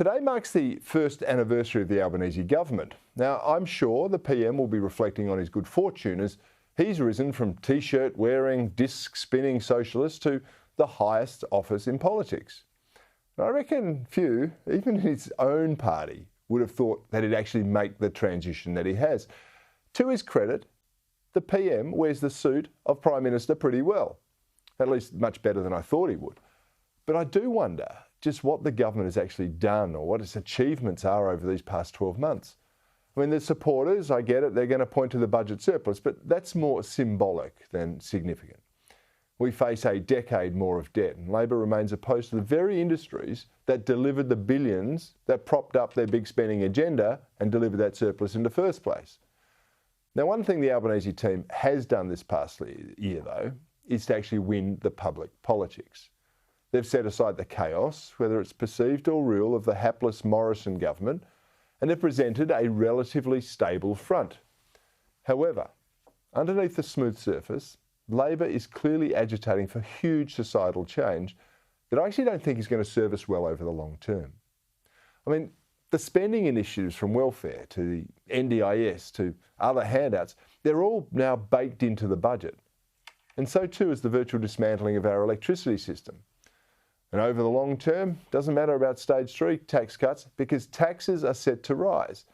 Today marks the first anniversary of the Albanese government. Now, I'm sure the PM will be reflecting on his good fortune as he's risen from T-shirt wearing, disc spinning socialist to the highest office in politics. And I reckon few, even in his own party, would have thought that he'd actually make the transition that he has. To his credit, the PM wears the suit of Prime Minister pretty well, at least much better than I thought he would. But I do wonder just what the government has actually done or what its achievements are over these past 12 months. I mean, the supporters, I get it, they're going to point to the budget surplus, but that's more symbolic than significant. We face a decade more of debt, and Labor remains opposed to the very industries that delivered the billions that propped up their big spending agenda and delivered that surplus in the first place. Now, one thing the Albanese team has done this past year, though, is to actually win the public politics. They've set aside the chaos, whether it's perceived or real, of the hapless Morrison government, and they've presented a relatively stable front. However, underneath the smooth surface, Labor is clearly agitating for huge societal change that I actually don't think is going to serve us well over the long term. I mean, the spending initiatives from welfare to the NDIS to other handouts, they're all now baked into the budget. And so too is the virtual dismantling of our electricity system. And over the long term, doesn't matter about stage 3 tax cuts because taxes are set to rise,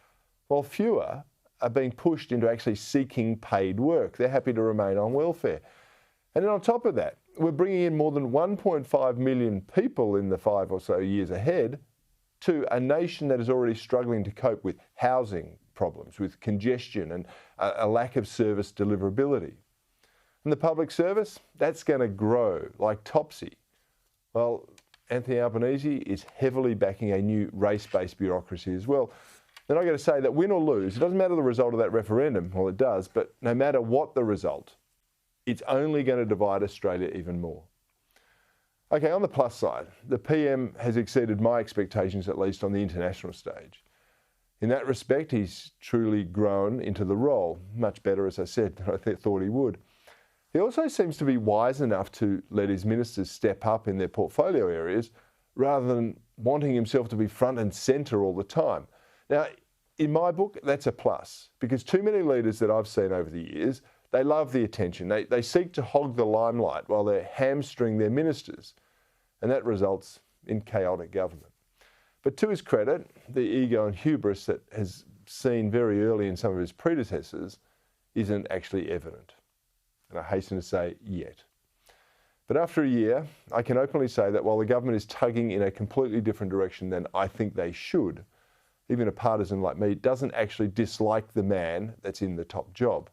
while fewer are being pushed into actually seeking paid work. They're happy to remain on welfare. And then on top of that, we're bringing in more than 1.5 million people in the 5 or so years ahead to a nation that is already struggling to cope with housing problems, with congestion and a lack of service deliverability. And the public service, that's going to grow like Topsy. Well, Anthony Albanese is heavily backing a new race-based bureaucracy as well. Then I've got to say that win or lose, it doesn't matter the result of that referendum, well it does, but no matter what the result, it's only going to divide Australia even more. Okay, on the plus side, the PM has exceeded my expectations, at least on the international stage. In that respect, he's truly grown into the role, much better, as I said, than I thought he would. He also seems to be wise enough to let his ministers step up in their portfolio areas rather than wanting himself to be front and centre all the time. Now, in my book, that's a plus because too many leaders that I've seen over the years, they love the attention. They seek to hog the limelight while they hamstring their ministers, and that results in chaotic government. But to his credit, the ego and hubris that has seen very early in some of his predecessors isn't actually evident. And I hasten to say, yet. But after a year, I can openly say that while the government is tugging in a completely different direction than I think they should, even a partisan like me doesn't actually dislike the man that's in the top job.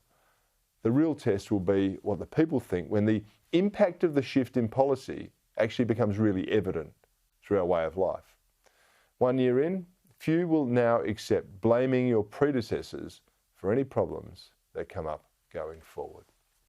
The real test will be what the people think when the impact of the shift in policy actually becomes really evident through our way of life. 1 year in, few will now accept blaming your predecessors for any problems that come up going forward.